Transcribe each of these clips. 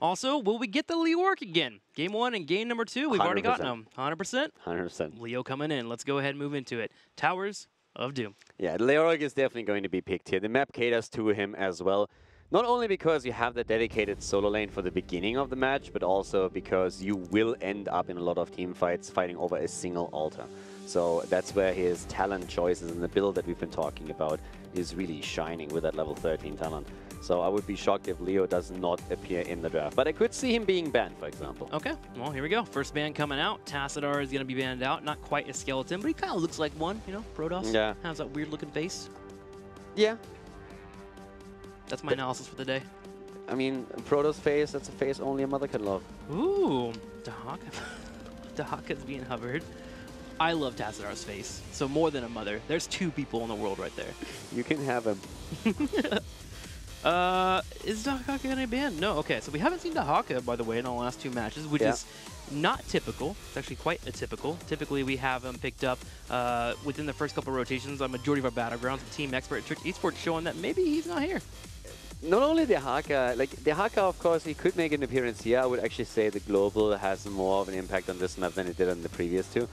Also, will we get the Leoric again? Game 1 and game number 2, we've already gotten 100%. them. 100%? 100%. Leo coming in. Let's go ahead and move into it. Towers of Doom. Yeah, Leoric is definitely going to be picked here. The map caters to him as well. Not only because you have the dedicated solo lane for the beginning of the match, but also because you will end up in a lot of team fights fighting over a single altar. So that's where his talent choices and the build that we've been talking about is really shining with that level 13 talent. So I would be shocked if Leo does not appear in the draft. But I could see him being banned, for example. Okay, well, here we go. First ban coming out. Tassadar is going to be banned out. Not quite a skeleton, but he kind of looks like one, you know, Protoss. Yeah. Has that weird looking face. Yeah. That's my analysis for the day. I mean, Protoss face, that's a face only a mother can love. Ooh, Dahaka. Dahaka's being hovered. I love Tassadar's face, so more than a mother. There's two people in the world right there. You can have him. Is Dahaka gonna be banned? No, okay, so we haven't seen Dahaka, by the way, in the last 2 matches, which is not typical. It's actually quite atypical. Typically, we have him picked up within the first couple rotations on majority of our battlegrounds. The team expert at Trick Esports showing that maybe he's not here. Not only the Haka, like the Haka, of course, he could make an appearance here. I would actually say the global has more of an impact on this map than it did on the previous 2.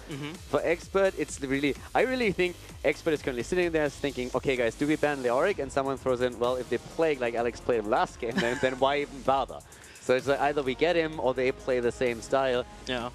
For Expert, it's really, I really think Expert is currently sitting there thinking, okay guys, do we ban Leoric? And someone throws in, well, if they play like Alex played him last game, then why even bother? So it's like either we get him or they play the same style. Yeah.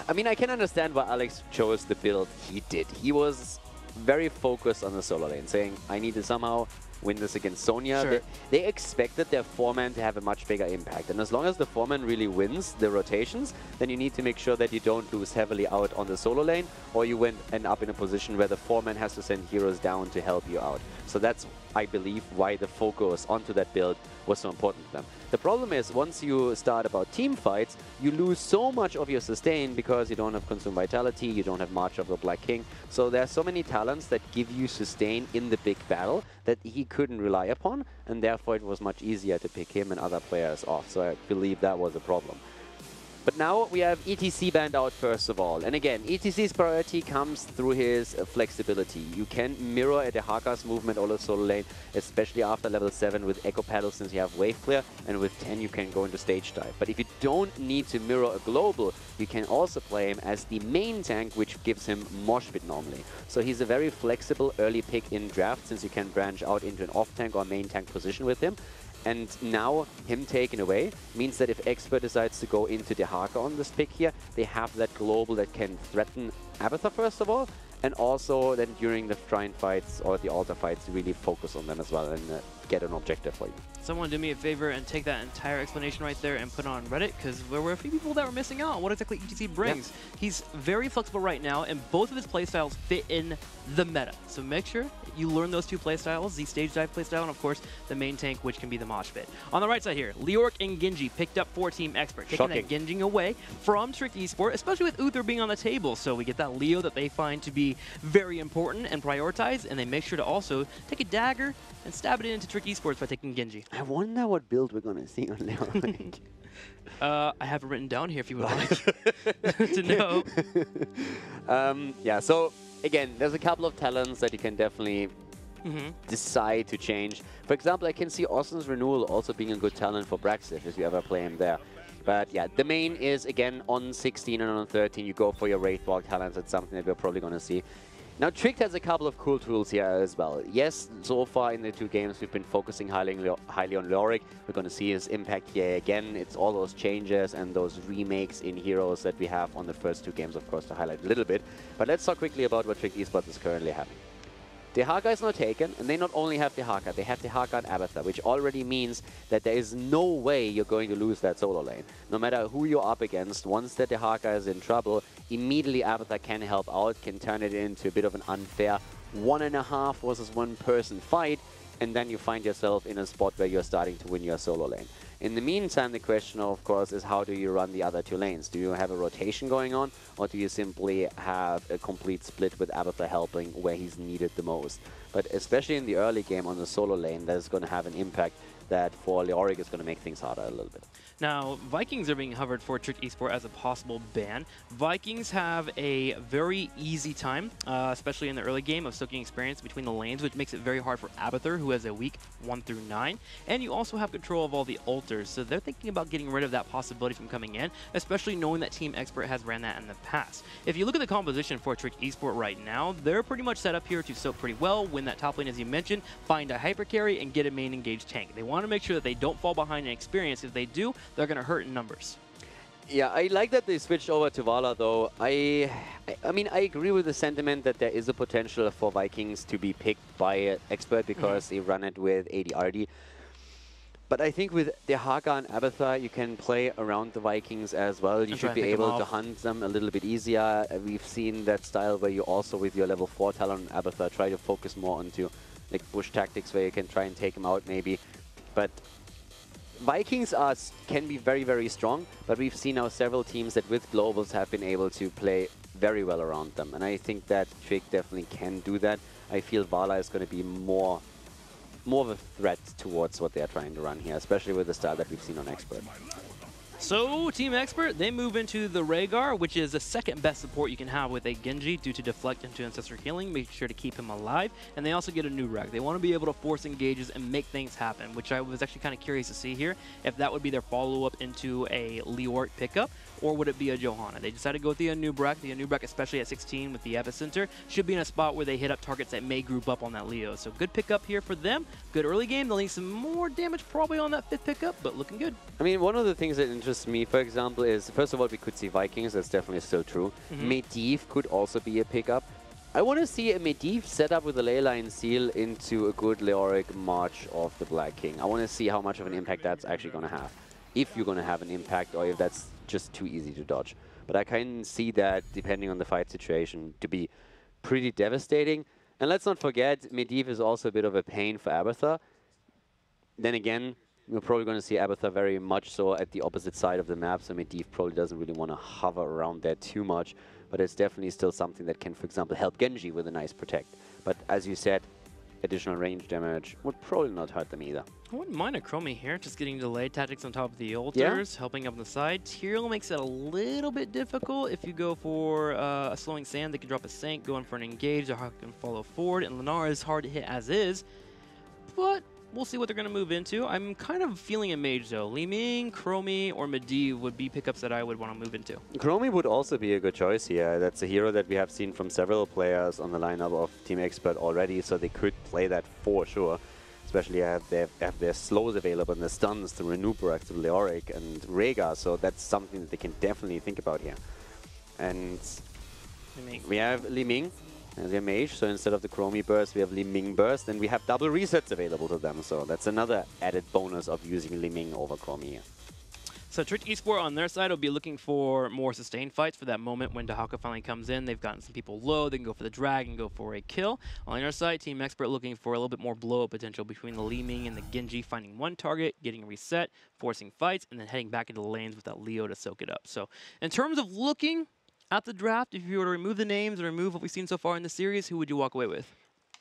I mean, I can understand why Alex chose the build he did. He was very focused on the solo lane, saying, I need to somehow win this against Sonya. Sure. They expected their 4-man to have a much bigger impact. And as long as the 4-man really wins the rotations, then you need to make sure that you don't lose heavily out on the solo lane, or you end up in a position where the 4-man has to send heroes down to help you out. So that's, I believe, why the focus onto that build was so important to them. The problem is, once you start about team fights, you lose so much of your sustain because you don't have Consume Vitality, you don't have March of the Black King. So there are so many talents that give you sustain in the big battle that he couldn't rely upon, and therefore it was much easier to pick him and other players off. So I believe that was a problem. But now we have ETC banned out first of all. And again, ETC's priority comes through his flexibility. You can mirror at the Haka's movement all the solo lane, especially after level 7 with Echo Paddle since you have Wave Clear, and with 10 you can go into Stage Dive. But if you don't need to mirror a global, you can also play him as the main tank, which gives him Mosh Pit normally. So he's a very flexible early pick in draft, since you can branch out into an off-tank or main tank position with him. And now, him taken away means that if Expert decides to go into the Haka on this pick here, they have that global that can threaten Abathur first of all, and also then during the Shrine fights or the Altar fights, really focus on them as well and get an objective for you. Someone do me a favor and take that entire explanation right there and put it on Reddit, because there were a few people that were missing out on what exactly ETC brings. Yep. He's very flexible right now, and both of his playstyles fit in the meta. So make sure you learn those 2 playstyles, the Stage Dive playstyle, and of course, the main tank, which can be the Mosh Pit. On the right side here, Leoric and Genji picked up for Team Expert, taking that Genji away from Trick Esport, especially with Uther being on the table. So we get that Leo that they find to be very important and prioritize, and they make sure to also take a dagger and stab it into Trick Esports by taking Genji. I wonder what build we're going to see on Leoric. I have it written down here if you would like to know. Yeah, so again, there's a couple of talents that you can definitely decide to change. For example, I can see Austin's Renewal also being a good talent for Braxif if you ever play him there. But yeah, the main is, again, on 16 and on 13, you go for your Wraithwalk talents. It's something that we're probably going to see. Now, Tricked has a couple of cool tools here as well. Yes, so far in the 2 games, we've been focusing highly on Leoric. We're going to see his impact here again. It's all those changes and those remakes in heroes that we have on the first 2 games, of course, to highlight a little bit. But let's talk quickly about what Trick Esports is currently having. The Haka is not taken, and they not only have the Haka, they have the Haka and Abathur, which already means that there is no way you're going to lose that solo lane. No matter who you're up against, once that the Haka is in trouble, immediately Abathur can help out, can turn it into a bit of an unfair 1.5 versus 1 person fight, and then you find yourself in a spot where you're starting to win your solo lane. In the meantime, the question, of course, is how do you run the other 2 lanes? Do you have a rotation going on, or do you simply have a complete split with Abathur helping where he's needed the most? But especially in the early game on the solo lane, that is going to have an impact that for Leoric is going to make things harder a little bit. Now, Vikings are being hovered for Trick Esport as a possible ban. Vikings have a very easy time, especially in the early game, of soaking experience between the lanes, which makes it very hard for Abathur, who has a weak 1 through 9. And you also have control of all the altars, so they're thinking about getting rid of that possibility from coming in, especially knowing that Team Expert has ran that in the past. If you look at the composition for Trick Esport right now, they're pretty much set up here to soak pretty well, win that top lane as you mentioned, find a hyper carry, and get a main engaged tank. They want to make sure that they don't fall behind in experience. If they do, they're going to hurt in numbers. Yeah, I like that they switched over to Vala, though. I mean, I agree with the sentiment that there is a potential for Vikings to be picked by Expert because they run it with AD/RD. But I think with Dehaka and Abathur, you can play around the Vikings as well. You should be able to hunt them a little bit easier. We've seen that style where you also, with your level 4 talent Abathur, try to focus more onto like bush tactics where you can try and take them out maybe. But Vikings can be very, very strong, but we've seen now several teams that with globals have been able to play very well around them. And I think that Trick definitely can do that. I feel Vala is going to be more of a threat towards what they're trying to run here, especially with the style that we've seen on Expert. So, Team Expert, they move into the Rhaegar, which is the second best support you can have with a Genji due to deflect into Ancestor Healing, make sure to keep him alive, and they also get a new rack. They want to be able to force engages and make things happen, which I was actually kind of curious to see here, if that would be their follow-up into a Leoric pickup, or would it be a Johanna? They decided to go with the Anubrak. The Anubrak, especially at 16 with the Epicenter, should be in a spot where they hit up targets that may group up on that Leo. So good pickup here for them. Good early game. They'll need some more damage probably on that 5th pickup, but looking good. I mean, one of the things that interests me, for example, is, first of all, we could see Vikings. That's definitely still true. Medivh could also be a pickup. I want to see a Medivh set up with a Leyline Seal into a good Leoric March of the Black King. I want to see how much of an impact that's actually going to have. If you're going to have an impact, or if that's just too easy to dodge. But I can see that, depending on the fight situation, to be pretty devastating. And let's not forget, Medivh is also a bit of a pain for Abathur. Then again, we're probably going to see Abathur very much so at the opposite side of the map, so Medivh probably doesn't really want to hover around there too much. But it's definitely still something that can, for example, help Genji with a nice protect. But as you said, additional range damage would probably not hurt them either. I wouldn't mind a Chromie here, just getting delayed tactics on top of the altars, helping up on the side. Tyrael makes it a little bit difficult. If you go for a slowing sand, they can drop a Sank, going for an engage, or can follow forward, and Lenara is hard to hit as is. But we'll see what they're going to move into. I'm kind of feeling a mage though. Li Ming, Chromie, or Medivh would be pickups that I would want to move into. Chromie would also be a good choice here. That's a hero that we have seen from several players on the lineup of Team Expert already, so they could play that for sure. Especially they have their slows available and their stuns to Anubrak, to Leoric and Rhaegar, so that's something that they can definitely think about here. And we have Li Ming as their mage, so instead of the Chromie burst, we have Li Ming burst, and we have double resets available to them, so that's another added bonus of using Li Ming over Chromie here. So Trick Esport on their side will be looking for more sustained fights for that moment when Dehaka finally comes in. They've gotten some people low. They can go for the drag and go for a kill. On their side, Team Expert looking for a little bit more blow-up potential between the Li Ming and the Genji, finding one target, getting a reset, forcing fights, and then heading back into the lanes with that Leo to soak it up. So in terms of looking at the draft, if you were to remove the names and remove what we've seen so far in the series, who would you walk away with?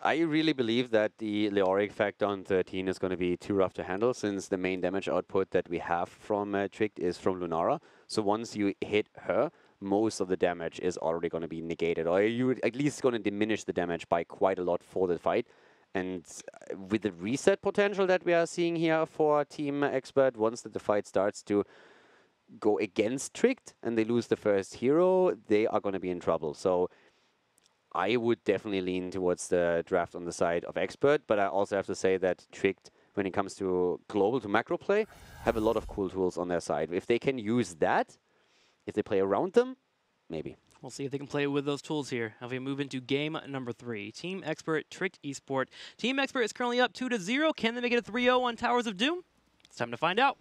I really believe that the Leoric factor on 13 is going to be too rough to handle, since the main damage output that we have from Trick is from Lunara. So once you hit her, most of the damage is already going to be negated, or you're at least going to diminish the damage by quite a lot for the fight. And with the reset potential that we are seeing here for Team Expert, once the fight starts to go against Tricked and they lose the first hero, they are going to be in trouble. So I would definitely lean towards the draft on the side of Expert, but I also have to say that Tricked, when it comes to global to macro play, have a lot of cool tools on their side. If they can use that, if they play around them, maybe. We'll see if they can play with those tools here. As we move into game number 3. Team Expert, Trick Esport. Team Expert is currently up 2-0. Can they make it a 3-0 on Towers of Doom? It's time to find out.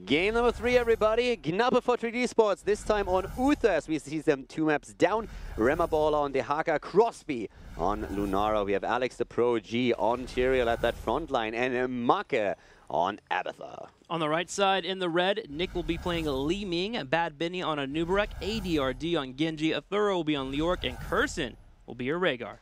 Game number 3, everybody. Gnabbe for Trick Esports, this time on Uther, as we see them 2 maps down. Remaballer on Dehaka, Crosby on Lunara. We have Alex the Pro G on Tyrael at that front line, and Make on Abathur. On the right side, in the red, Nick will be playing Li Ming, Bad Benny on Anubrak, AD/RD on Genji, Athura will be on Leoric, and Kurson will be your Rhaegar.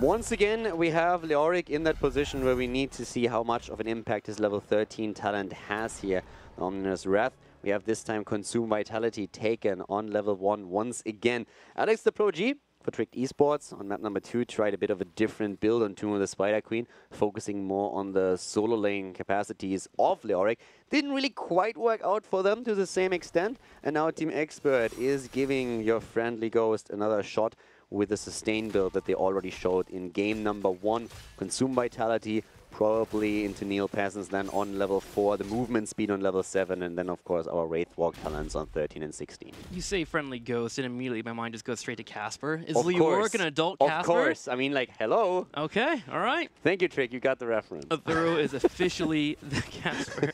Once again, we have Leoric in that position where we need to see how much of an impact his level 13 talent has here. Ominous Wrath. We have this time Consume Vitality taken on level 1 once again. Alex the Pro G for Tricked Esports on map number 2 tried a bit of a different build on Tomb of the Spider Queen, focusing more on the solo lane capacities of Leoric. Didn't really quite work out for them to the same extent, and now Team Expert is giving your friendly Ghost another shot with the sustain build that they already showed in game number 1. Consume Vitality, probably into Neil Peasants then on level 4, the movement speed on level 7, and then of course our Wraithwalk talents on 13 and 16. You say friendly Ghost, and immediately my mind just goes straight to Casper. Is Leoric an adult Casper? Of course. I mean, like, hello. Okay, all right. Thank you, Trick. You got the reference. Athuro is officially the Casper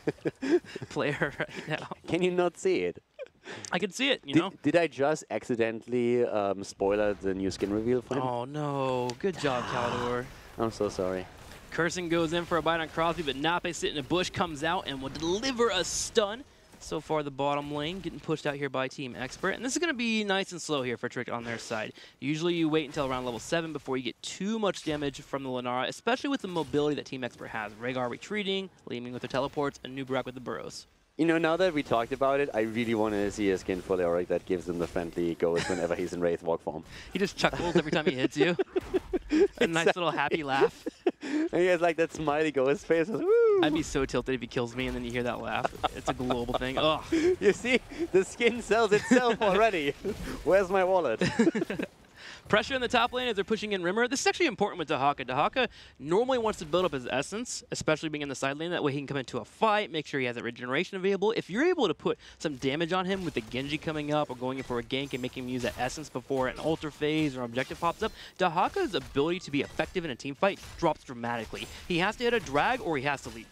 player right now. Can you not see it? I can see it, you know. Did I just accidentally spoiler the new skin reveal for him? Oh, no. Good job, Caldor. I'm so sorry. Cursing goes in for a bite on Crosby, but Nape sitting in a bush comes out and will deliver a stun. So far, the bottom lane getting pushed out here by Team Expert. And this is going to be nice and slow here for Trick on their side. Usually you wait until around level 7 before you get too much damage from the Lunara, especially with the mobility that Team Expert has. Rhaegar retreating, Leeming with the teleports, and Nubrak with the burrows. You know, now that we talked about it, I really want to see a skin for Leoric that gives him the friendly Ghost whenever he's in Wraithwalk form. He just chuckles every time he hits you. A nice little happy laugh. And he has like that smiley Ghost face. Woo! I'd be so tilted if he kills me and then you hear that laugh. It's a global thing. Ugh. You see, the skin sells itself already. Where's my wallet? Pressure in the top lane as they're pushing in Rimmer. This is actually important with Dahaka. Dahaka normally wants to build up his essence, especially being in the side lane. That way he can come into a fight, make sure he has that regeneration available. If you're able to put some damage on him with the Genji coming up or going in for a gank and making him use that essence before an ultra phase or objective pops up, Dahaka's ability to be effective in a team fight drops dramatically. He has to hit a drag or he has to leave.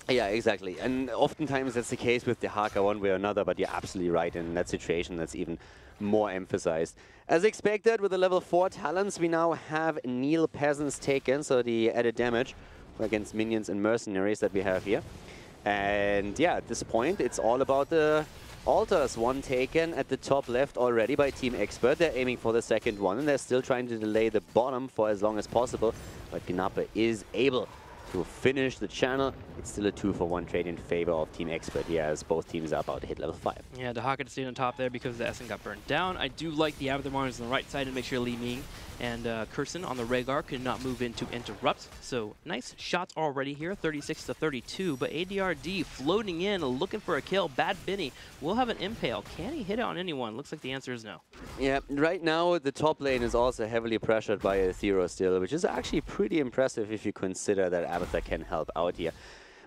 Yeah, exactly. And oftentimes that's the case with Dahaka one way or another, but you're absolutely right. In that situation, that's even more emphasized. As expected, with the level 4 talents, we now have Neil Peasants taken, so the added damage against minions and mercenaries that we have here. And yeah, at this point, it's all about the altars. One taken at the top left already by Team Expert. They're aiming for the second one, and they're still trying to delay the bottom for as long as possible. But Gnapa is able to finish the channel. It's still a 2-for-1 trade in favor of Team Expert here, as both teams are about to hit level 5. Yeah, Dahaka to stay on top there because the Essen got burned down. I do like the Abathur Mars on the right side to make sure Li Ming and Kurson on the Rhaegar could not move in to interrupt. So nice shots already here, 36 to 32. But ADRD floating in, looking for a kill. Bad Benny will have an impale. Can he hit it on anyone? Looks like the answer is no. Yeah, right now the top lane is also heavily pressured by Aethero still, which is actually pretty impressive if you consider that Abathur can help out here.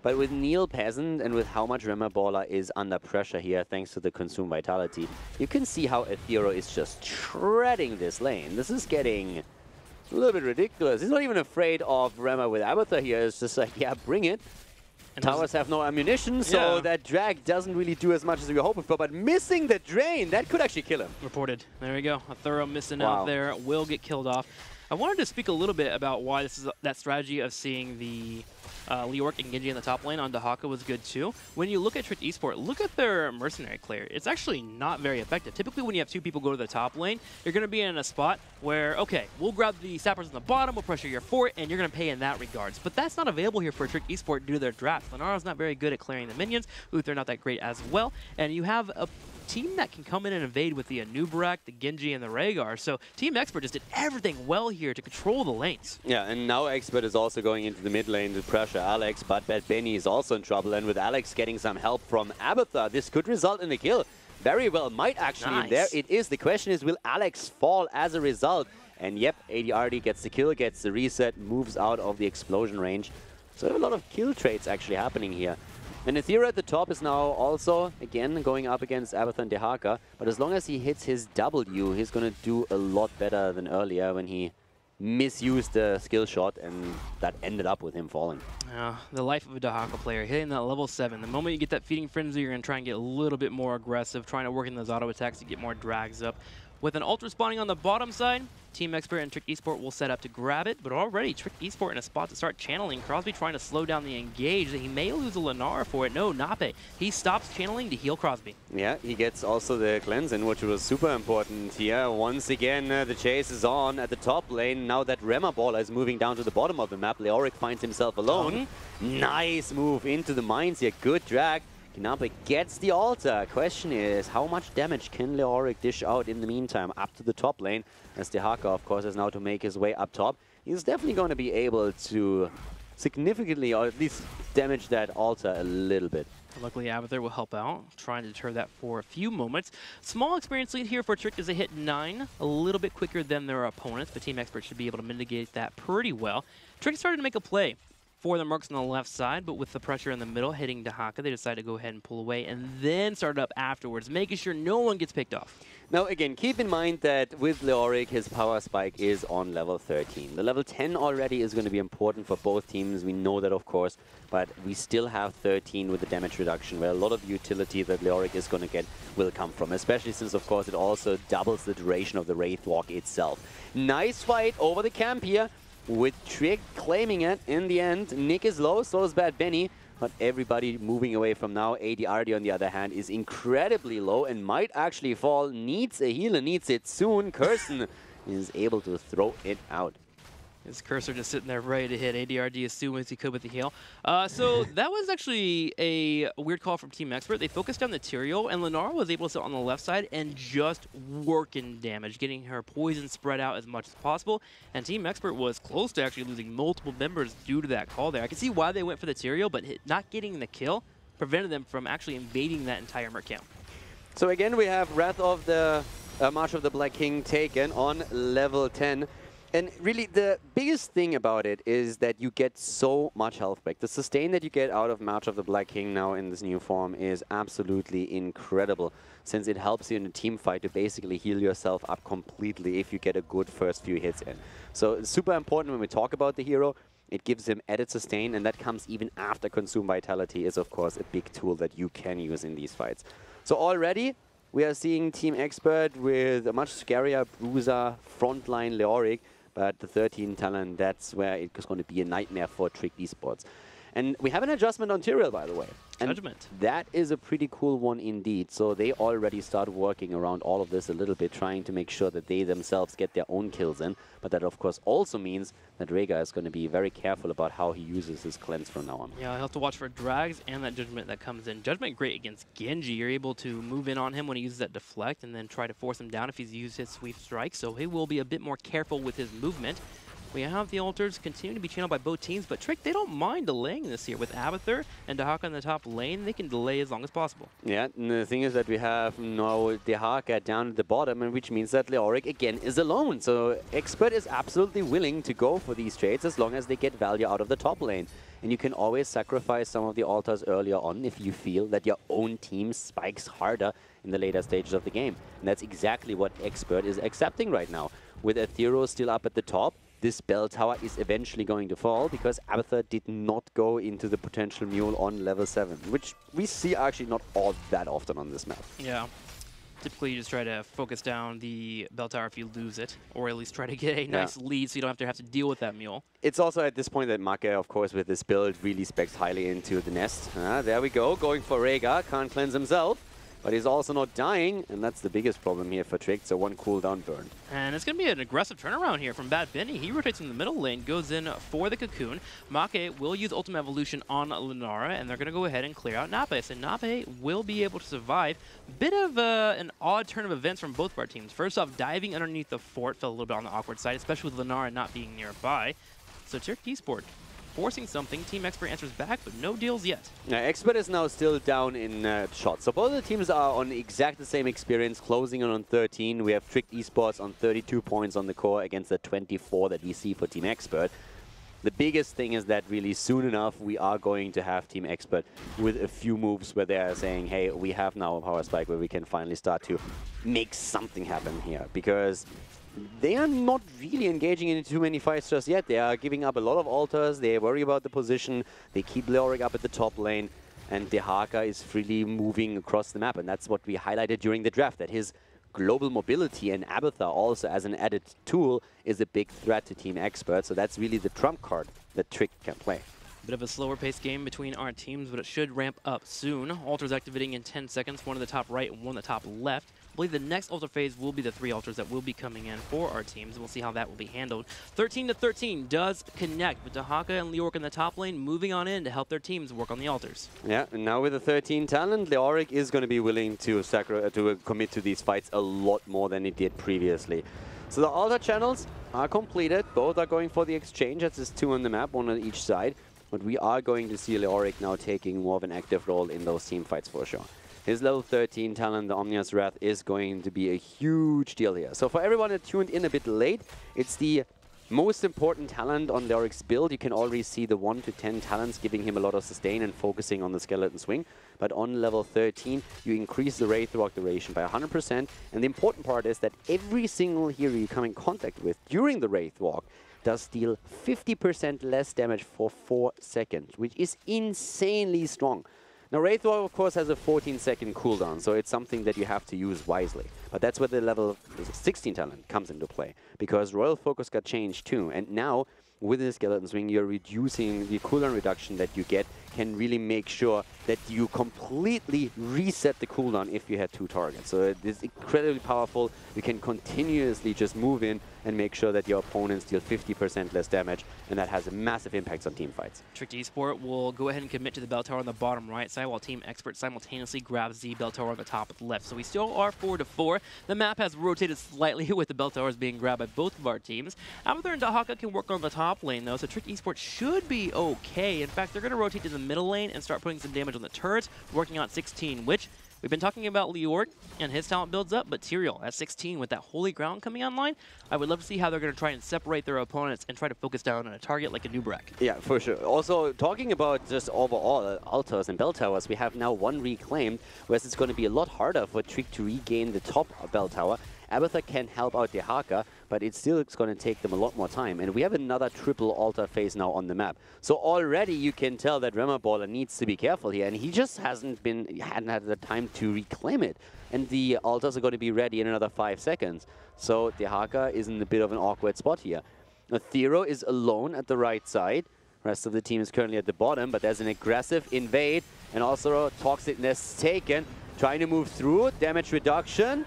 But with Neil Peasant and with how much Remmer Baller is under pressure here thanks to the Consume Vitality, you can see how Aethero is just shredding this lane. This is getting a little bit ridiculous. He's not even afraid of Remmer with Abathur here. It's just like, yeah, bring it. And towers have no ammunition, so that drag doesn't really do as much as we were hoping for. But missing the drain, that could actually kill him. Reported. There we go. Aethero missing out there. Will get killed off. I wanted to speak a little bit about why this is that strategy of seeing the Leoric and Genji in the top lane on Dahaka was good too. When you look at Trick Esport, look at their mercenary clear. It's actually not very effective. Typically when you have 2 people go to the top lane, you're going to be in a spot where, okay, we'll grab the sappers on the bottom, we'll pressure your fort, and you're going to pay in that regards. But that's not available here for Trick Esport due to their drafts. Lunara's not very good at clearing the minions. Uther not that great as well. And you have a team that can come in and invade with the Anubarak, the Genji, and the Rhaegar. So Team Expert just did everything well here to control the lanes. Yeah, and now Expert is also going into the mid lane to pressure Alex, but Bad Benny is also in trouble. And with Alex getting some help from Abathur, this could result in a kill. Very well, might actually. There it is. The question is, will Alex fall as a result? And yep, ADRD gets the kill, gets the reset, moves out of the explosion range. So a lot of kill trades actually happening here. And Aethero at the top is now also, again, going up against Abathur and Dahaka. But as long as he hits his W, he's going to do a lot better than earlier when he misused the skill shot, and that ended up with him falling. The life of a Dahaka player, hitting that level 7. The moment you get that feeding frenzy, you're going to try and get a little bit more aggressive, trying to work in those auto attacks to get more drags up. With an ult spawning on the bottom side, Team Expert and Trick Esport will set up to grab it, but already Trick Esport in a spot to start channeling. Crosby trying to slow down the engage. He may lose a Lenara for it. No, Nape. He stops channeling to heal Crosby. Yeah, he gets also the cleanse in, which was super important here. Once again, the chase is on at the top lane. Now that Rema Baller is moving down to the bottom of the map, Leoric finds himself alone. Nice move into the mines here. Good drag. Knappe gets the altar. Question is, how much damage can Leoric dish out in the meantime up to the top lane? As Dehaka, of course, is now to make his way up top. He's definitely going to be able to significantly, or at least damage that altar a little bit. Luckily, Abathur will help out, trying to deter that for a few moments. Small experience lead here for Trick as they hit 9, a little bit quicker than their opponents, but Team Expert should be able to mitigate that pretty well. Trick started to make a play for the Mercs on the left side, but with the pressure in the middle hitting Dehaka, they decided to go ahead and pull away and then start up afterwards, making sure no one gets picked off. Now again, keep in mind that with Leoric, his power spike is on level 13. The level 10 already is going to be important for both teams, we know that of course, but we still have 13 with the damage reduction, where a lot of utility that Leoric is going to get will come from, especially since of course it also doubles the duration of the Wraith Walk itself. Nice fight over the camp here, with Trick claiming it in the end. Nick is low, so is Bad Benny, but everybody moving away from now. ADRD on the other hand is incredibly low and might actually fall. Needs a healer, needs it soon. Kirsten is able to throw it out. His cursor just sitting there ready to hit ADRD as soon as he could with the heal. So that was actually a weird call from Team Expert. They focused on the Tyrael, and Lenara was able to sit on the left side and just work in damage, getting her poison spread out as much as possible. And Team Expert was close to actually losing multiple members due to that call there. I can see why they went for the Tyrael, but not getting the kill prevented them from actually invading that entire Merc camp. So again, we have Wrath of the March of the Black King taken on level 10. And really, the biggest thing about it is that you get so much health back. The sustain that you get out of March of the Black King now in this new form is absolutely incredible, since it helps you in a team fight to basically heal yourself up completely if you get a good first few hits in. So it's super important when we talk about the hero. It gives him added sustain, and that comes even after Consume Vitality is, of course, a big tool that you can use in these fights. So already, we are seeing Team Expert with a much scarier Bruiser frontline Leoric. But the 13 talent, that's where it's going to be a nightmare for Trick Esports. And we have an adjustment on Tyrael, by the way. And Judgment. that is a pretty cool one indeed. So they already start working around all of this a little bit, trying to make sure that they themselves get their own kills in. But that, of course, also means that Rhaegar is going to be very careful about how he uses his cleanse from now on. Yeah, he'll have to watch for drags and that Judgment that comes in. Judgment great against Genji. You're able to move in on him when he uses that deflect and then try to force him down if he's used his sweep strike. So he will be a bit more careful with his movement. We have the altars continue to be channeled by both teams, but Trick, they don't mind delaying this here. With Abathur and Dehaka in the top lane, they can delay as long as possible. Yeah, and the thing is that we have now Dehaka down at the bottom, and which means that Leoric again is alone. So Expert is absolutely willing to go for these trades as long as they get value out of the top lane. And you can always sacrifice some of the altars earlier on if you feel that your own team spikes harder in the later stages of the game. And that's exactly what Expert is accepting right now. With Aethero still up at the top, this bell tower is eventually going to fall because Abathur did not go into the potential mule on level 7, which we see actually not all that often on this map. Yeah. Typically, you just try to focus down the bell tower if you lose it, or at least try to get a nice lead so you don't have to deal with that mule. It's also at this point that Make, of course, with this build, really specs highly into the nest. There we go, going for Rhaegar, can't cleanse himself. But he's also not dying, and that's the biggest problem here for Trick, so one cooldown burn. And it's going to be an aggressive turnaround here from Bad Benny. He rotates in the middle lane, goes in for the Cocoon. Make will use Ultimate Evolution on Lenara, and they're going to go ahead and clear out Nape. So Nape will be able to survive. Bit of an odd turn of events from both of our teams. First off, diving underneath the fort felt a little bit on the awkward side, especially with Lenara not being nearby. So Trick Esport forcing something. Team Expert answers back, but no deals yet. Now, Expert is now still down in shots. So both the teams are on exact the same experience, closing in on 13. We have Trick Esports on 32 points on the core against the 24 that we see for Team Expert. The biggest thing is that really soon enough we are going to have Team Expert with a few moves where they are saying, hey, we have now a power spike where we can finally start to make something happen here. Because they are not really engaging in too many fights just yet. They are giving up a lot of altars. They worry about the position. They keep Leoric up at the top lane. And Dehaka is freely moving across the map. And that's what we highlighted during the draft, that his global mobility, and Abathar also as an added tool is a big threat to Team Expert. So that's really the trump card that Trick can play. Bit of a slower paced game between our teams, but it should ramp up soon. Altars activating in 10 seconds, one in the top right and one in the top left. I believe the next altar phase will be the 3 altars that will be coming in for our teams. We'll see how that will be handled. 13-13 does connect with Dahaka and Leoric in the top lane, moving on in to help their teams work on the altars. Yeah, and now with the 13 talent, Leoric is going to be willing to commit to these fights a lot more than he did previously. So the altar channels are completed. Both are going for the exchange. That's just 2 on the map, 1 on each side. But we are going to see Leoric now taking more of an active role in those team fights for sure. His level 13 talent, the Omnia's Wrath, is going to be a huge deal here. So for everyone that tuned in a bit late, it's the most important talent on Leoric's build. You can already see the 1 to 10 talents giving him a lot of sustain and focusing on the skeleton swing. But on level 13, you increase the Wraith Walk duration by 100%. And the important part is that every single hero you come in contact with during the Wraith Walk does deal 50% less damage for 4 seconds, which is insanely strong. Now, Wraith Walk, of course, has a 14-second cooldown, so it's something that you have to use wisely. But that's where the level 16 talent comes into play, because Royal Focus got changed too, and now, with the Skeleton Swing, you're reducing the cooldown reduction that you get, can really make sure that you completely reset the cooldown if you had 2 targets. So it is incredibly powerful. You can continuously just move in and make sure that your opponents deal 50% less damage, and that has a massive impact on team fights. Trick Esport will go ahead and commit to the bell tower on the bottom right side, while Team Expert simultaneously grabs the bell tower on the top left. So we still are 4-4. The map has rotated slightly with the bell towers being grabbed by both of our teams. Abathar and Dahaka can work on the top lane though, so Trick Esport should be okay. In fact, they're going to rotate to the middle lane and start putting some damage on the turrets, working on 16, which we've been talking about Leoric and his talent builds up, but Tyrael at 16 with that Holy Ground coming online, I would love to see how they're going to try and separate their opponents and try to focus down on a target like a Nubrak. Yeah, for sure. Also, talking about just overall altars and bell towers, we have now 1 reclaimed, whereas it's going to be a lot harder for Trick to regain the top bell tower. Abathar can help out Dahaka, but it's going to take them a lot more time. And we have another triple altar phase now on the map. So already you can tell that Remaballer needs to be careful here, and he just hadn't had the time to reclaim it. And the altars are going to be ready in another 5 seconds. So Dahaka is in a bit of an awkward spot here. Now, Thero is alone at the right side. Rest of the team is currently at the bottom, but there's an aggressive invade, and also Toxic Nest taken. Trying to move through, damage reduction.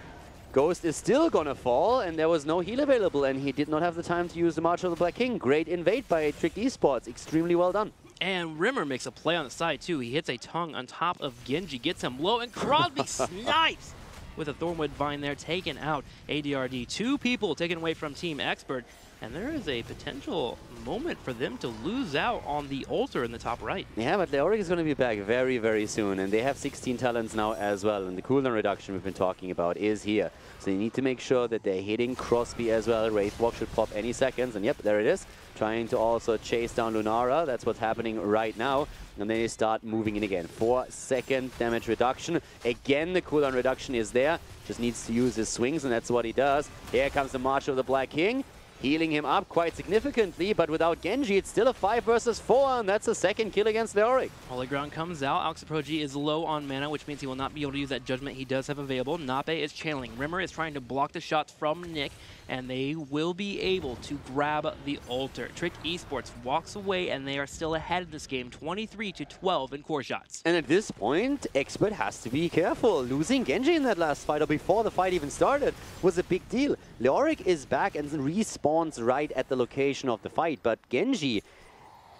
Ghost is still gonna fall, and there was no heal available, and he did not have the time to use the March of the Black King. Great invade by Trick Esports, extremely well done. And Rimmer makes a play on the side too. He hits a tongue on top of Genji, gets him low, and Crosby snipes with a Thornwood Vine there, taken out. ADRD, 2 people taken away from Team Expert, and there is a potential moment for them to lose out on the altar in the top right. Yeah, but Leoric is going to be back very, very soon, and they have 16 talents now as well, and the cooldown reduction we've been talking about is here. So you need to make sure that they're hitting Crosby as well. Wraith Walk should pop any seconds, and yep, there it is. Trying to also chase down Lunara. That's what's happening right now. And then they start moving in again. 4-second damage reduction. Again, the cooldown reduction is there. Just needs to use his swings, and that's what he does. Here comes the March of the Black King. Healing him up quite significantly, but without Genji, it's still a 5 versus 4, and that's a 2nd kill against Leoric. Holy Ground comes out. Alexaproji is low on mana, which means he will not be able to use that Judgment he does have available. Nape is channeling. Rimmer is trying to block the shots from Nick, and they will be able to grab the altar. Trick Esports walks away, and they are still ahead of this game, 23-12 in core shots. And at this point, Expert has to be careful. Losing Genji in that last fight, or before the fight even started, was a big deal. Leoric is back and respawns right at the location of the fight, but Genji,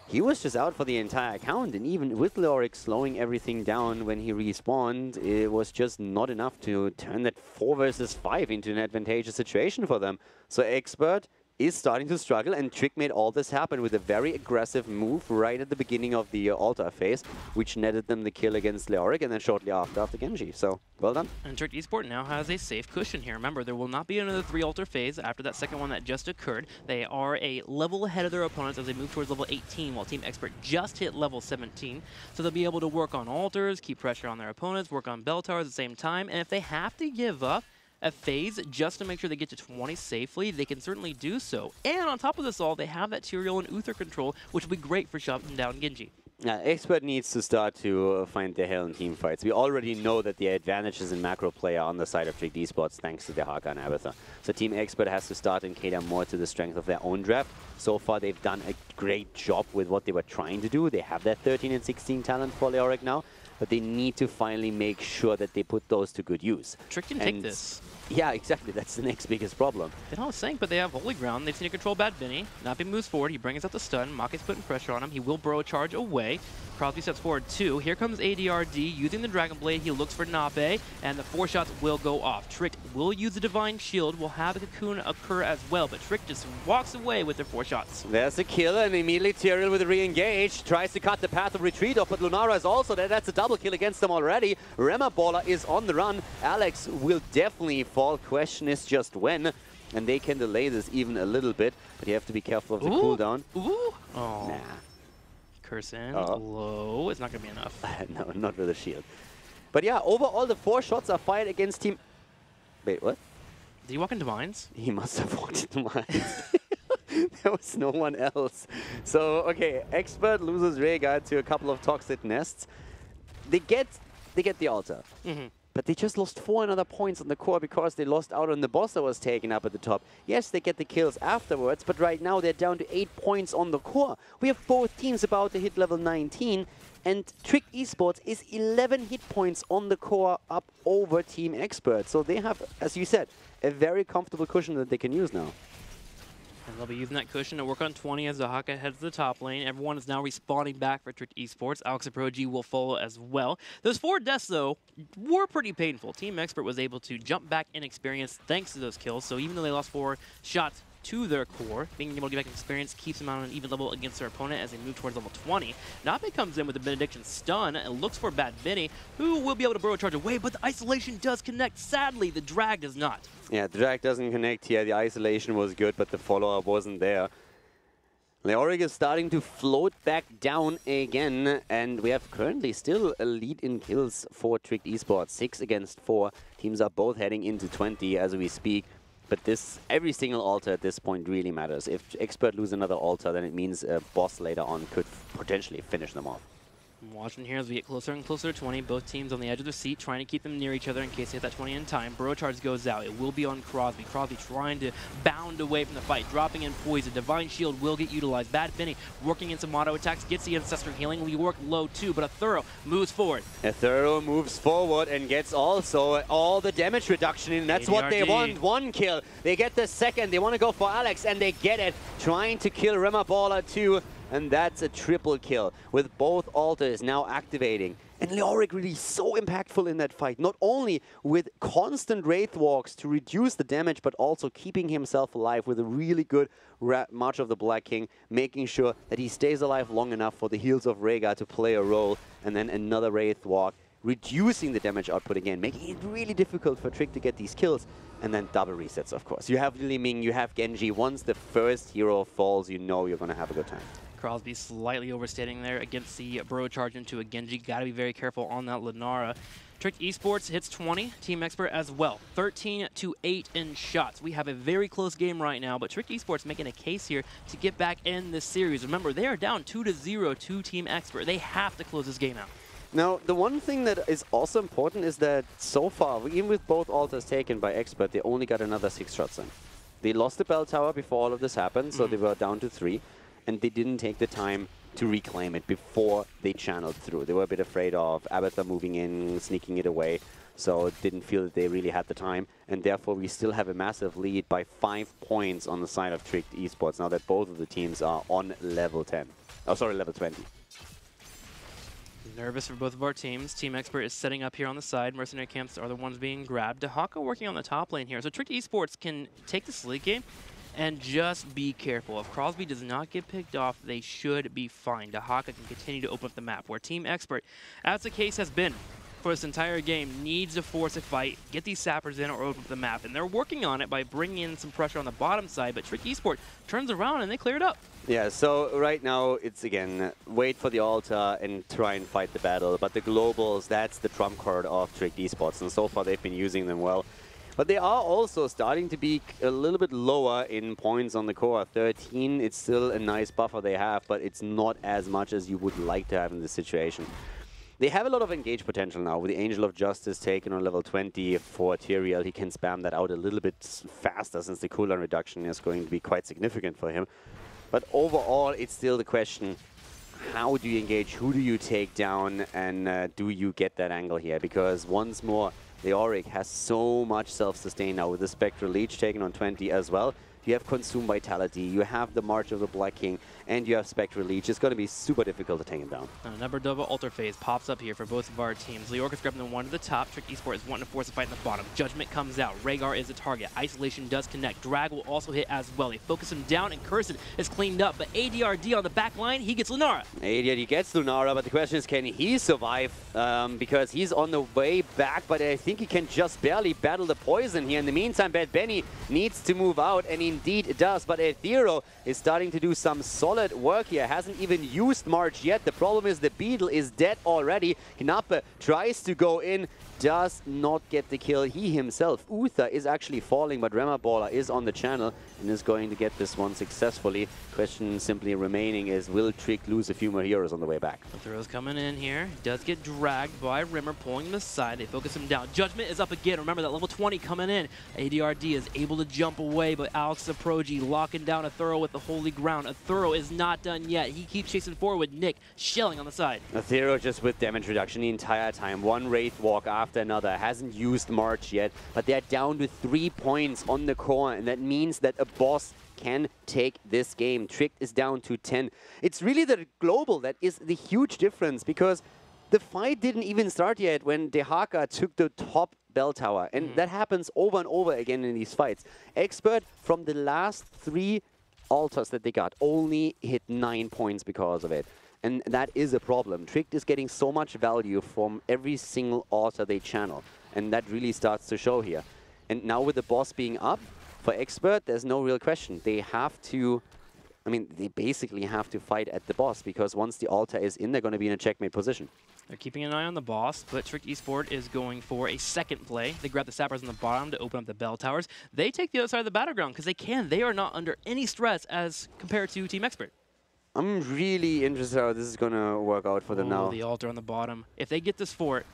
he was just out for the entire account, and even with Leoric slowing everything down when he respawned, it was just not enough to turn that 4 versus 5 into an advantageous situation for them. So Expert is starting to struggle, and Trick made all this happen with a very aggressive move right at the beginning of the altar phase, which netted them the kill against Leoric, and then shortly after Genji. So, well done. And Trick Esport now has a safe cushion here. Remember, there will not be another 3 altar phase after that second one that just occurred. They are a level ahead of their opponents as they move towards level 18, while Team Expert just hit level 17. So they'll be able to work on altars, keep pressure on their opponents, work on bell towers at the same time, and if they have to give up a phase just to make sure they get to 20 safely, they can certainly do so. And on top of this all, they have that Tyrael and Uther control, which will be great for shutting down Genji. Yeah, Expert needs to start to find their hell in team fights. We already know that the advantages in macro play are on the side of Trick Esports thanks to their Haka and Abathur. So Team Expert has to start and cater more to the strength of their own draft. So far, they've done a great job with what they were trying to do. They have that 13 and 16 talent for Leoric now, but they need to finally make sure that they put those to good use. Trick can take this. Yeah, exactly. That's the next biggest problem. They don't think, but they have Holy Ground. They've seen to control Bad Vinny. Nape moves forward. He brings out the stun. Make's putting pressure on him. He will burrow charge away. Crosby steps forward too. Here comes ADRD using the Dragon Blade. He looks for Nape, and the 4 shots will go off. Trick will use the Divine Shield. Will have a Cocoon occur as well, but Trick just walks away with their 4 shots. There's a kill, and immediately Tyrael with a re-engage. Tries to cut the path of retreat off, but Lunara is also there. That's a double kill against them already. Rema Baller is on the run. Alex will definitely fall. Question is just when. And they can delay this even a little bit, but you have to be careful of the cooldown. Ooh! Oh. Nah. Curse in, low. It's not going to be enough. No, not with a shield. But yeah, overall the 4 shots are fired against Team... Wait, what? Did he walk into mines? He must have walked into mines. There was no one else. So, okay, Expert loses Rhaegar to a couple of toxic nests. They get the altar. But they just lost 4 another points on the core because they lost out on the boss that was taken up at the top. Yes, they get the kills afterwards, but right now they're down to 8 points on the core. We have both teams about to hit level 19, and Trick Esports is 11 hit points on the core up over Team Expert. So they have, as you said, a very comfortable cushion that they can use now. And they'll be using that cushion to work on 20 as the Haka heads to the top lane. Everyone is now respawning back for Trick Esports. Alex and Pro-G will follow as well. Those 4 deaths, though, were pretty painful. Team Expert was able to jump back in experience thanks to those kills. So even though they lost 4 shots to their core, being able to get back experience keeps them on an even level against their opponent as they move towards level 20. Nape comes in with a Benediction stun and looks for Bad Vinny, who will be able to burrow charge away, but the isolation does connect. Sadly, the drag does not. Yeah, the drag doesn't connect here. The isolation was good, but the follow-up wasn't there. Leoric is starting to float back down again, and we have currently still a lead in kills for Trick Esports. 6 against 4. Teams are both heading into 20 as we speak. But every single altar at this point really matters. If Expert lose another altar, then it means a boss later on could potentially finish them off. I'm watching here as we get closer and closer to 20. Both teams on the edge of the seat trying to keep them near each other in case they hit that 20 in time. Burrow charge goes out. It will be on Crosby. Crosby trying to bound away from the fight, dropping in poison. Divine Shield will get utilized. Bad Vinny working in some auto attacks, gets the Ancestor healing. We work low too, but a Thorough moves forward. A Thorough moves forward and gets also all the damage reduction in. That's what they want. 1 kill. They get the second. They want to go for Alex, and they get it. Trying to kill Rema Baller too. And that's a triple kill with both altars now activating. And Leoric really so impactful in that fight, not only with constant Wraith Walks to reduce the damage, but also keeping himself alive with a really good March of the Black King, making sure that he stays alive long enough for the heals of Rhaegar to play a role, and then another Wraith Walk, reducing the damage output again, making it really difficult for Trick to get these kills. And then double resets, of course. You have Li Ming, you have Genji. Once the first hero falls, you know you're going to have a good time. Crosby slightly overstating there against the burrow charge into a Genji. Got to be very careful on that Lunara. Trick Esports hits 20. Team Expert as well. 13-8 in shots. We have a very close game right now, but Trick Esports making a case here to get back in this series. Remember, they are down 2-0 to Team Expert. They have to close this game out. Now, the one thing that is also important is that so far, even with both altars taken by Expert, they only got another 6 shots in. They lost the bell tower before all of this happened, so they were down to 3. And they didn't take the time to reclaim it before they channeled through. They were a bit afraid of Abathur moving in, sneaking it away, so didn't feel that they really had the time. And therefore, we still have a massive lead by 5 points on the side of Trick Esports, now that both of the teams are on level 10. Oh, sorry, level 20. Nervous for both of our teams. Team Expert is setting up here on the side. Mercenary camps are the ones being grabbed. Dehaka working on the top lane here. So Trick Esports can take this league game and just be careful. If Crosby does not get picked off, they should be fine. Dehaka can continue to open up the map, where Team Expert, as the case has been for this entire game, needs to force a fight, get these sappers in, or open up the map. And they're working on it by bringing in some pressure on the bottom side, but Trick Esport turns around and they clear it up. Yeah, so right now it's, again, wait for the altar and try and fight the battle. But the globals, that's the trump card of Trick Esports, and so far they've been using them well. But they are also starting to be a little bit lower in points on the core. 13, it's still a nice buffer they have, but it's not as much as you would like to have in this situation. They have a lot of engage potential now with the Angel of Justice taken on level 20 for Tyrael. He can spam that out a little bit faster since the cooldown reduction is going to be quite significant for him. But overall, it's still the question, how do you engage, who do you take down, and do you get that angle here? Because once more, the Auric has so much self-sustain now with the Spectral Leech taken on 20 as well. You have Consume Vitality, you have the March of the Black King, and you have Spectral Leech. It's going to be super difficult to take him down. A number double altar phase pops up here for both of our teams. Leorcus grabbing the one to the top. Trick Esport is wanting to force a fight in the bottom. Judgment comes out. Rhaegar is a target. Isolation does connect. Drag will also hit as well. They focus him down, and Curson is cleaned up. But ADRD on the back line, he gets Lunara. ADRD gets Lunara, but the question is, can he survive? Because he's on the way back, but I think he can just barely battle the poison here. In the meantime, Bad Benny needs to move out, and indeed it does. But Ethereal is starting to do some solid work here. Hasn't even used March yet. The problem is the Beetle is dead already. Knappe tries to go in, does not get the kill. He himself, Uther, is actually falling, but Remaballer is on the channel and is going to get this one successfully. Question simply remaining is, will Trick lose a few more heroes on the way back? Throw's coming in here. Does get dragged by Rimmer, pulling him aside. They focus him down. Judgment is up again. Remember that level 20 coming in. ADRD is able to jump away, but Alex Saprogi locking down Athuro with the Holy Ground. Athuro is not done yet. He keeps chasing forward with Nick shelling on the side. Athuro just with damage reduction the entire time. One Wraith Walk after another. Hasn't used March yet, but they're down to 3 points on the core, and that means that a boss can take this game. Trick is down to 10. It's really the global that is the huge difference, because the fight didn't even start yet when Dehaka took the top bell tower, and that happens over and over again in these fights. Expert, from the last 3 altars that they got, only hit 9 points because of it. And that is a problem. Tricked is getting so much value from every single altar they channel, and that really starts to show here. And now with the boss being up, for Expert, there's no real question. They have to, I mean, they basically have to fight at the boss, because once the altar is in, they're going to be in a checkmate position. They're keeping an eye on the boss, but Trick Esport is going for a second play. They grab the sappers on the bottom to open up the bell towers. They take the other side of the battleground because they can. They are not under any stress as compared to Team Expert. I'm really interested how this is going to work out for them now. The altar on the bottom. If they get this fort,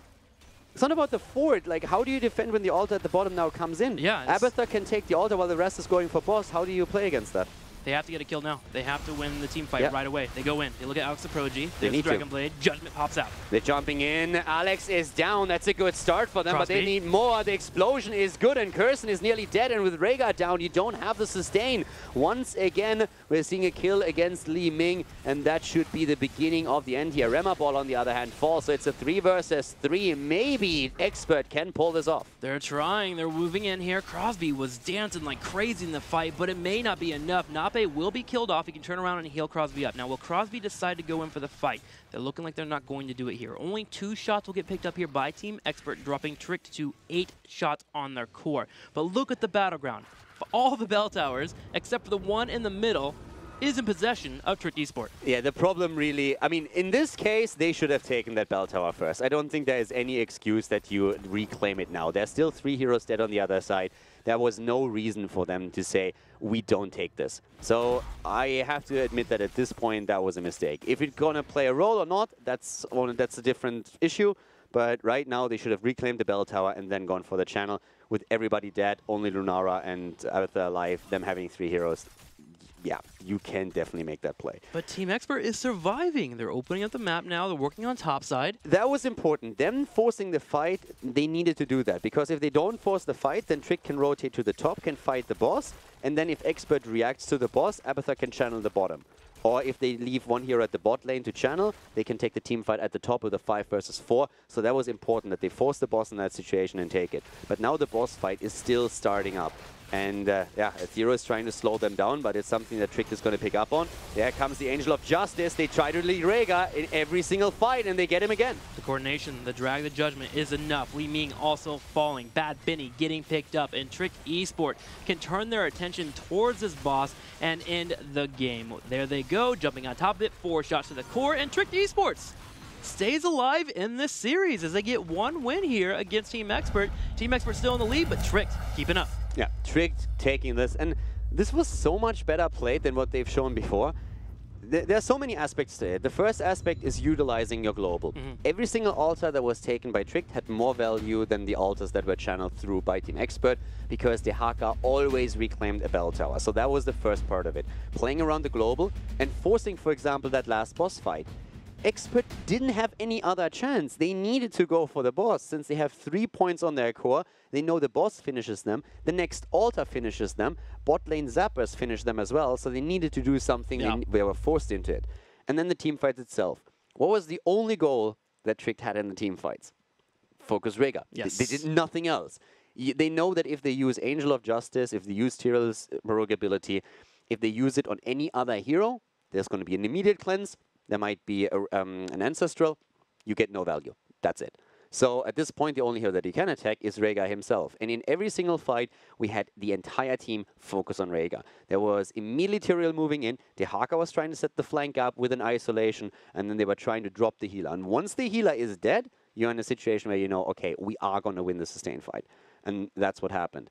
it's not about the fort. Like, how do you defend when the altar at the bottom now comes in? Yeah. Abathur can take the altar while the rest is going for boss. How do you play against that? They have to get a kill now. They have to win the team fight right away. They go in. They look at Alex Saprogi. They need Dragon Blade. Judgment pops out. They're jumping in. Alex is down. That's a good start for them, but they need more. The explosion is good, and Curson is nearly dead. And with Rhaegar down, you don't have the sustain. Once again, we're seeing a kill against Li Ming, and that should be the beginning of the end here. Remaball, on the other hand, falls. So it's a 3 versus 3. Maybe Expert can pull this off. They're trying. They're moving in here. Crosby was dancing like crazy in the fight, but it may not be enough. Nape will be killed off. He can turn around and heal Crosby up. Now, will Crosby decide to go in for the fight? They're looking like they're not going to do it here. Only 2 shots will get picked up here by Team Expert, dropping Trick to 8 shots on their core. But look at the battleground. All the bell towers, except for the one in the middle, is in possession of Trick Esport. Yeah, the problem really, I mean, in this case, they should have taken that bell tower first. I don't think there is any excuse that you reclaim it now. There's still 3 heroes dead on the other side. There was no reason for them to say, we don't take this. So I have to admit that at this point, that was a mistake. If it's going to play a role or not, that's a different issue. But right now, they should have reclaimed the bell tower and then gone for the channel. With everybody dead, only Lunara and Abathur alive, them having 3 heroes. Yeah, you can definitely make that play. But Team Expert is surviving. They're opening up the map now. They're working on top side. That was important. Them forcing the fight, they needed to do that. Because if they don't force the fight, then Trick can rotate to the top, can fight the boss. And then if Expert reacts to the boss, Abathur can channel the bottom. Or if they leave one hero at the bot lane to channel, they can take the team fight at the top with a 5 versus 4. So that was important that they force the boss in that situation and take it. But now the boss fight is still starting up. And yeah, Athero is trying to slow them down, but it's something that Trick is going to pick up on. There comes the Angel of Justice. They try to lead Rhaegar in every single fight, and they get him again. The coordination, the drag, the judgment is enough. Li Ming also falling. Bad Benny getting picked up, and Trick Esport can turn their attention towards this boss and end the game. There they go, jumping on top of it. 4 shots to the core, and Trick Esports stays alive in this series as they get one win here against Team Expert. Team Expert still in the lead, but Tricked keeping up. Yeah, Tricked taking this, and this was so much better played than what they've shown before. There are so many aspects to it. The first aspect is utilizing your global. Every single altar that was taken by Tricked had more value than the altars that were channeled through by Team Expert, because the Haka always reclaimed a bell tower. So that was the first part of it. Playing around the global and forcing, for example, that last boss fight. Expert didn't have any other chance. They needed to go for the boss. Since they have 3 points on their core, they know the boss finishes them, the next altar finishes them, bot lane zappers finish them as well, so they needed to do something. They were forced into it. And then the team fight itself. What was the only goal that Tricked had in the team fights? Focus Rhaegar. Yes. They did nothing else. They know that if they use Angel of Justice, if they use Tyrell's rogue ability, if they use it on any other hero, there's going to be an immediate cleanse. There might be an Ancestral. You get no value. That's it. So at this point, the only hero that he can attack is Rhaegar himself. And in every single fight, we had the entire team focus on Rhaegar. There was immediately Tyrael moving in. The Haka was trying to set the flank up with an isolation, and then they were trying to drop the healer. And once the healer is dead, you're in a situation where you know, okay, we are going to win the sustained fight. And that's what happened.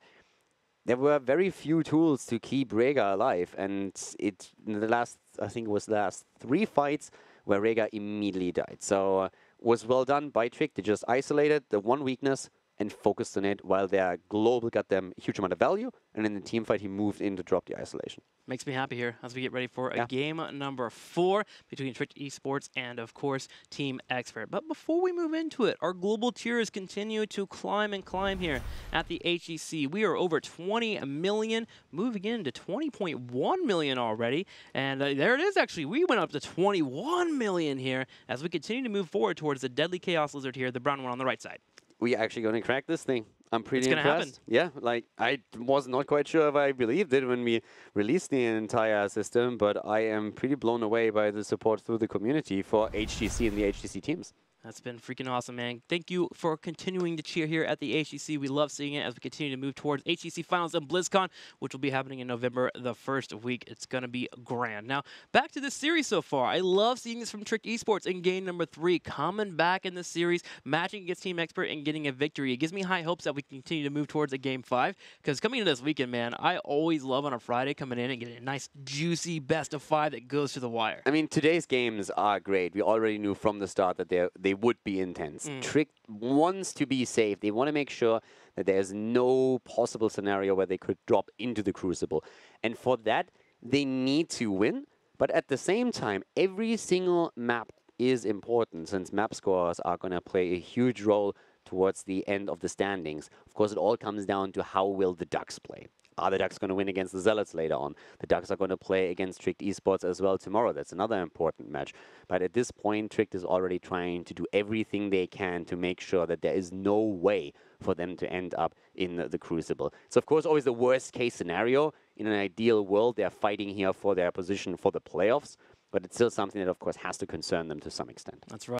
There were very few tools to keep Rhaegar alive, and in the last, I think it was the last 3 fights where Rhaegar immediately died. So was well done by Trick. They just isolated the one weakness and focused on it, while their global got them a huge amount of value, and in the team fight he moved in to drop the isolation. Makes me happy here as we get ready for a game number 4 between Tricked Esports and, of course, Team Expert. But before we move into it, our global tiers continue to climb and climb here at the HGC. We are over 20 million, moving into 20.1 million already. And there it is, actually. We went up to 21 million here as we continue to move forward towards the Deadly Chaos Lizard here, the brown one on the right side. We are actually going to crack this thing. I'm pretty impressed. Happen. Yeah, like I was not quite sure if I believed it when we released the entire system, but I am pretty blown away by the support through the community for HGC and the HGC teams. That's been freaking awesome, man. Thank you for continuing to cheer here at the HGC. We love seeing it as we continue to move towards HGC Finals and BlizzCon, which will be happening in November the 1st week. It's going to be grand. Now, back to this series so far. I love seeing this from Tricked Esports in game number 3, coming back in the series, matching against Team Expert and getting a victory. It gives me high hopes that we continue to move towards a game 5, because coming into this weekend, man, I always love on a Friday coming in and getting a nice, juicy best of 5 that goes to the wire. I mean, today's games are great. We already knew from the start that they would be intense. Tricked wants to be safe. They want to make sure that there's no possible scenario where they could drop into the Crucible. And for that, they need to win. But at the same time, every single map is important, since map scores are going to play a huge role towards the end of the standings. Of course, it all comes down to how will the Ducks play. Are the Ducks going to win against the Zealots later on? The Ducks are going to play against Tricked Esports as well tomorrow. That's another important match. But at this point, Tricked is already trying to do everything they can to make sure that there is no way for them to end up in the Crucible. It's, of course, always the worst-case scenario. In an ideal world, they're fighting here for their position for the playoffs. But it's still something that, of course, has to concern them to some extent. That's right.